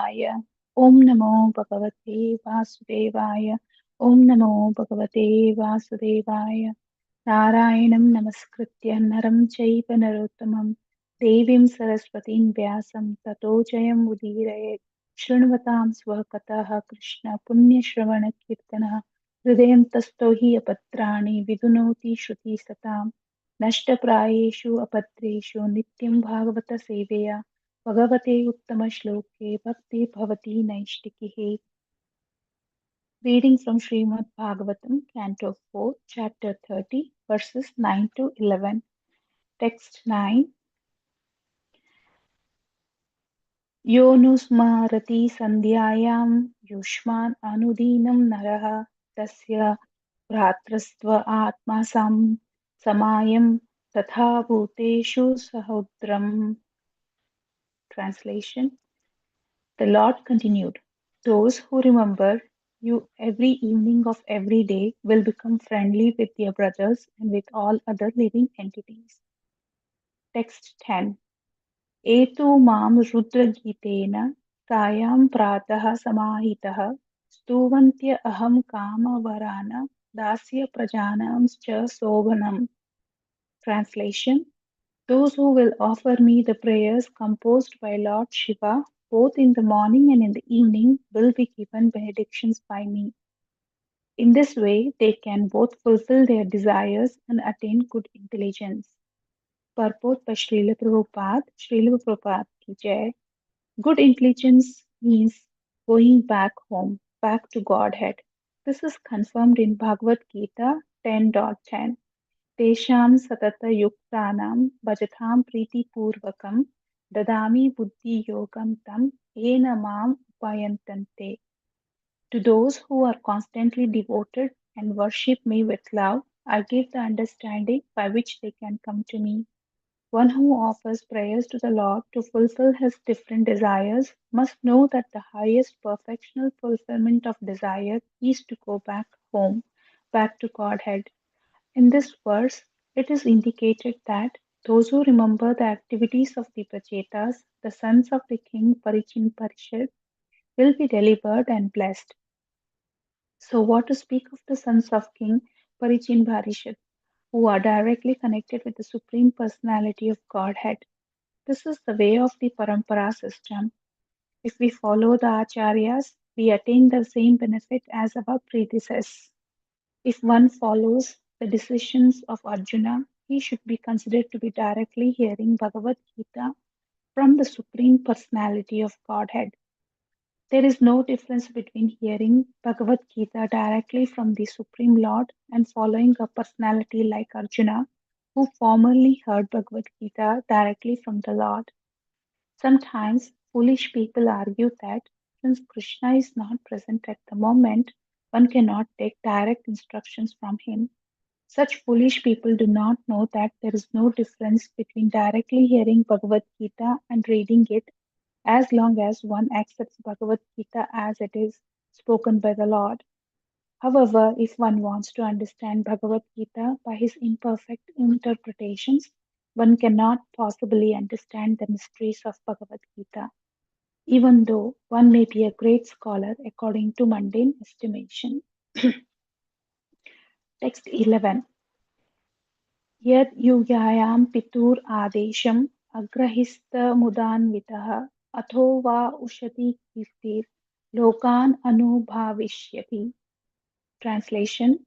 Vasudevaya. Om Namo Bhagavate Vasudevaya. Om Namo Bhagavate Vasudevaya. Narayanam Namaskritya Naram Chaiva Narottamam Devim Saraswatim Vyasam Tato Jayam Udirayet Shrunvatam Swakataha Krishna Punya Shravana Kirtana Hridayam Tasto Hi Apatrani Vidunoti Shruti Satam Nashtaprayeshu Apatreshu Nityam Bhagavata Seveya Bhagavate Uttama Shloke Bhakti Bhavati Naishtikihe. Reading from Srimad Bhagavatam, Canto 4, Chapter 30, verses 9 to 11. Text 9. Yo nusmarati sandhyayam yushman anudinam naraha tasya bhratrastva atma samayam tatha bhuteshu sahudram. Translation. The Lord continued, those who remember you every evening of every day will become friendly with their brothers and with all other living entities. Text 10. Etu mam rudragitena kayam pratah samahitah stuvantya aham kama varana dasya prajanam cha sobhanam. Translation. Those who will offer me the prayers composed by Lord Shiva both in the morning and in the evening will be given benedictions by me. In this way, they can both fulfill their desires and attain good intelligence. Purport by Srila Prabhupada ki jai. Good intelligence means going back home, back to Godhead. This is confirmed in Bhagavad Gita 10.10. तेषां सततयुक्तानां भजतां प्रीतिपूर्वकं ददामि बुद्धियोगं तं येन माम् उपयन्तन्ते. To those who are constantly devoted and worship me with love, I give the understanding by which they can come to me. One who offers prayers to the Lord to fulfill his different desires must know that the highest perfectional fulfillment of desire is to go back home, back to Godhead. In this verse, it is indicated that those who remember the activities of the Prachetas, the sons of the king Parichin Parishad, will be delivered and blessed. So, what to speak of the sons of King Parichin Parishad, who are directly connected with the Supreme Personality of Godhead? This is the way of the Parampara system. If we follow the Acharyas, we attain the same benefit as our predecessors. If one follows the decisions of Arjuna, he should be considered to be directly hearing Bhagavad Gita from the Supreme Personality of Godhead. There is no difference between hearing Bhagavad Gita directly from the Supreme Lord and following a personality like Arjuna, who formerly heard Bhagavad Gita directly from the Lord. Sometimes foolish people argue that since Krishna is not present at the moment, one cannot take direct instructions from him. Such foolish people do not know that there is no difference between directly hearing Bhagavad Gita and reading it as long as one accepts Bhagavad Gita as it is spoken by the Lord. However, if one wants to understand Bhagavad Gita by his imperfect interpretations, one cannot possibly understand the mysteries of Bhagavad Gita, even though one may be a great scholar according to mundane estimation. Text 11. Yad yugyayam pitur adesham agrahisthamudanvitah atho va ushati kirtir lokan anubhavishyati. Translation.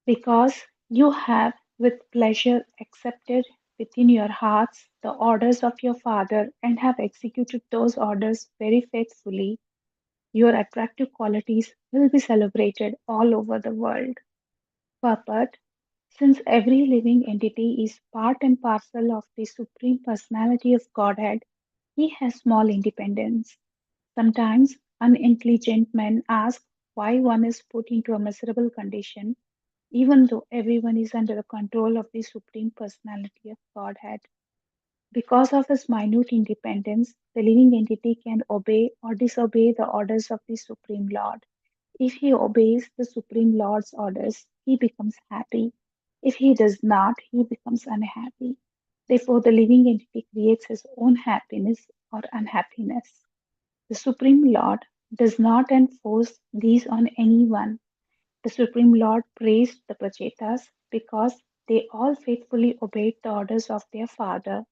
Because you have with pleasure accepted within your hearts the orders of your father and have executed those orders very faithfully, your attractive qualities will be celebrated all over the world. But since every living entity is part and parcel of the Supreme Personality of Godhead, he has small independence. Sometimes unintelligent men ask why one is put into a miserable condition, even though everyone is under the control of the Supreme Personality of Godhead. Because of his minute independence, the living entity can obey or disobey the orders of the Supreme Lord. If he obeys the Supreme Lord's orders, he becomes happy. If he does not, he becomes unhappy. Therefore, the living entity creates his own happiness or unhappiness. The Supreme Lord does not enforce these on anyone. The Supreme Lord praised the Prachetas because they all faithfully obeyed the orders of their father.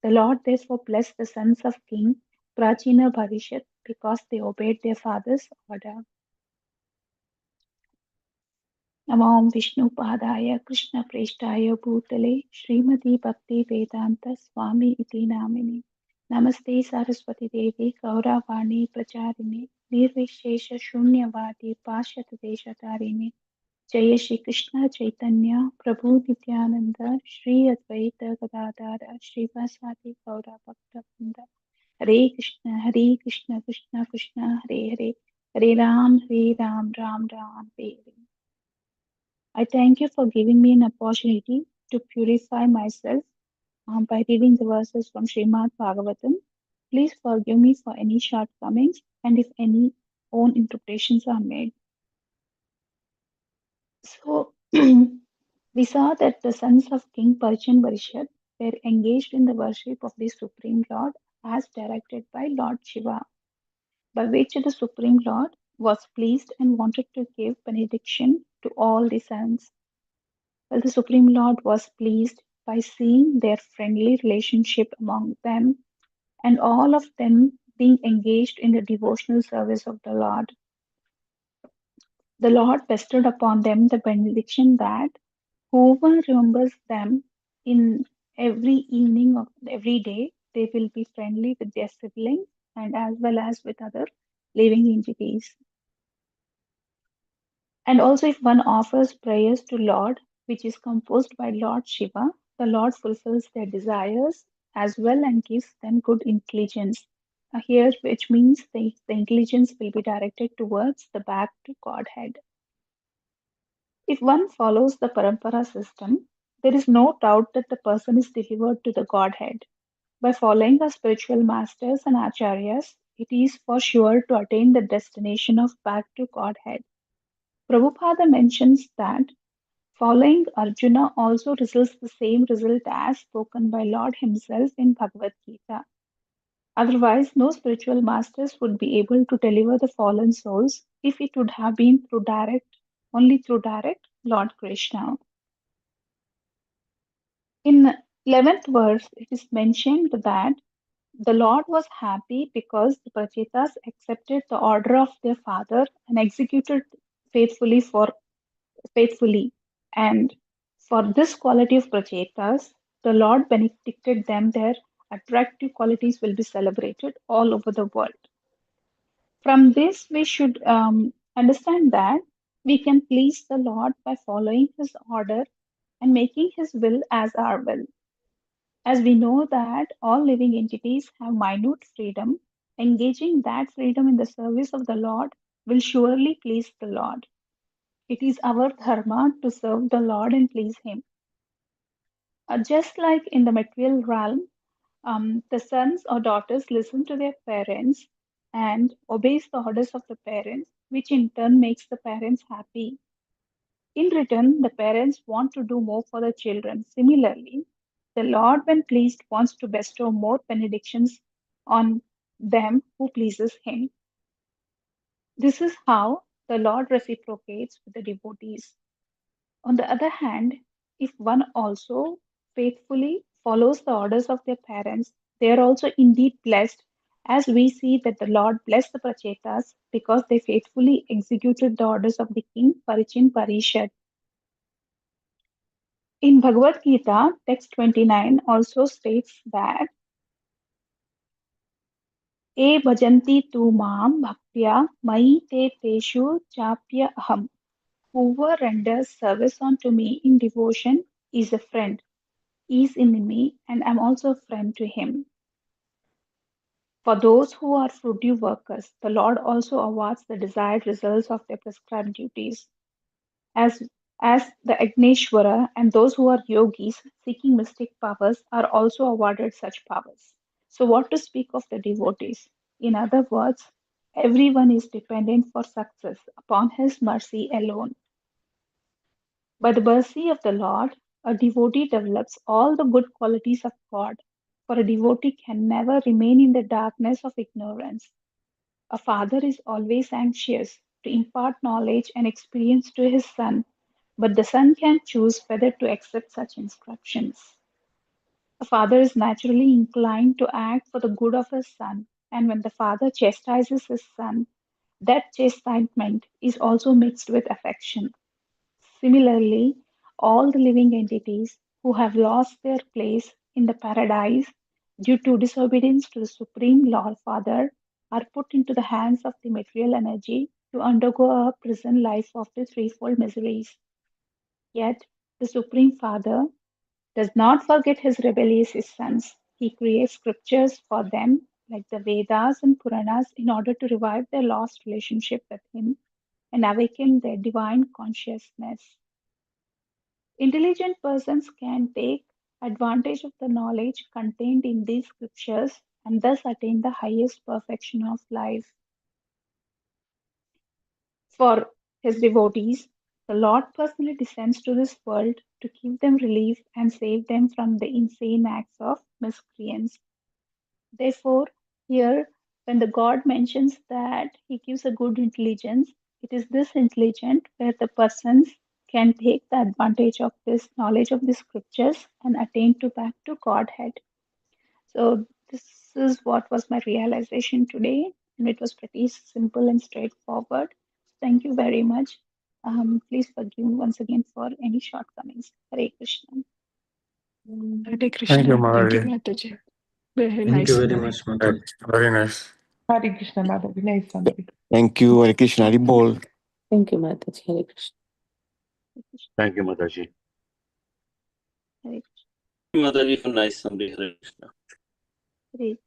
The Lord therefore blessed the sons of King Prachina Bhavishyat because they obeyed their father's order. नमां विष्णुपादाय कृष्णप्रेष्ठाय भूतले श्रीमती भक्ति वेदांत स्वामी इति नामिने नमस्ते सरस्वती देवी गौरवाणी प्रचारिणे निर्विशेष शून्यवादी पाश्चात्य देशतारिणे जय श्री कृष्ण चैतन्य प्रभु नित्यानंद श्री अद्वैत गदाधर श्रीवासादि गौर भक्तवृंद हरे Krishna Krishna Krishna Hare Hare Hare Ram Ram Ram Hare Hare. I thank you for giving me an opportunity to purify myself by reading the verses from Srimad Bhagavatam. Please forgive me for any shortcomings and if any own interpretations are made. So, we saw that the sons of King Parichan Varishad were engaged in the worship of the Supreme Lord as directed by Lord Shiva, by which the Supreme Lord was pleased and wanted to give benediction to all the sons. Well, the Supreme Lord was pleased by seeing their friendly relationship among them and all of them being engaged in the devotional service of the Lord. The Lord bestowed upon them the benediction that whoever remembers them in every evening of every day, they will be friendly with their siblings and as well as with other living entities. And also, if one offers prayers to Lord, which is composed by Lord Shiva, the Lord fulfills their desires as well and gives them good intelligence. Here, which means the intelligence will be directed towards the back to Godhead. If one follows the Parampara system, there is no doubt that the person is delivered to the Godhead. By following our spiritual masters and acharyas, it is for sure to attain the destination of back to Godhead. Prabhupada mentions that following Arjuna also results the same result as spoken by Lord himself in Bhagavad Gita. Otherwise, no spiritual masters would be able to deliver the fallen souls if it would have been only through direct Lord Krishna. In 11th verse, it is mentioned that the Lord was happy because the Prachetas accepted the order of their father and executed faithfully for faithfully. And for this quality of Prachetas, the Lord benedicted them. Their attractive qualities will be celebrated all over the world. From this, we should understand that we can please the Lord by following His order and making His will as our will. As we know that all living entities have minute freedom, engaging that freedom in the service of the Lord will surely please the Lord. It is our dharma to serve the Lord and please Him. Just like in the material realm, the sons or daughters listen to their parents and obeys the orders of the parents, which in turn makes the parents happy. In return, the parents want to do more for the children. Similarly, the Lord, when pleased, wants to bestow more benedictions on them who pleases Him. This is how the Lord reciprocates with the devotees. On the other hand, if one also faithfully follows the orders of their parents, they are also indeed blessed, as we see that the Lord blessed the Prachetas because they faithfully executed the orders of the king Parichin Parishad. In Bhagavad Gita, text 29 also states that E bhajanti tu mam bhaktya mai te teshu chapya aham. Whoever renders service unto me in devotion is a friend, is in me, and I'm also a friend to him. For those who are fruitive workers, the Lord also awards the desired results of their prescribed duties. As, as the Agneshwara and those who are yogis seeking mystic powers are also awarded such powers. So, what to speak of the devotees? In other words, everyone is dependent for success upon His mercy alone. By the mercy of the Lord, a devotee develops all the good qualities of God. for a devotee can never remain in the darkness of ignorance. A father is always anxious to impart knowledge and experience to his son, but the son can choose whether to accept such instructions. A father is naturally inclined to act for the good of his son, and when the father chastises his son, that chastisement is also mixed with affection. Similarly, all the living entities who have lost their place in the paradise due to disobedience to the Supreme Lord Father are put into the hands of the material energy to undergo a prison life of the threefold miseries. Yet, the Supreme Father does not forget his rebellious sons. He creates scriptures for them, like the Vedas and Puranas, in order to revive their lost relationship with him and awaken their divine consciousness. Intelligent persons can take advantage of the knowledge contained in these scriptures and thus attain the highest perfection of life. For his devotees, the Lord personally descends to this world to give them relief and save them from the insane acts of miscreants. Therefore, here, when the God mentions that He gives a good intelligence, it is this intelligence where the persons can take the advantage of this knowledge of the scriptures and attain to back to Godhead. So this is what was my realization today, and it was pretty simple and straightforward. Thank you very much. Please forgive me once again for any shortcomings. Hare Krishna. Hare Thank you, Krishna. Thank you, Mataji. Mataji. Very Thank you nice very summary. much, Mataji. Very nice. Hare Krishna Mataji, nice summary. Thank you, Hare Krishna, Hari Bol. Thank you, Mataji. Hare Krishna. Hare Krishna. Thank you, Mataji. Hare Mataji for nice summary. Hare Krishna. Krishna.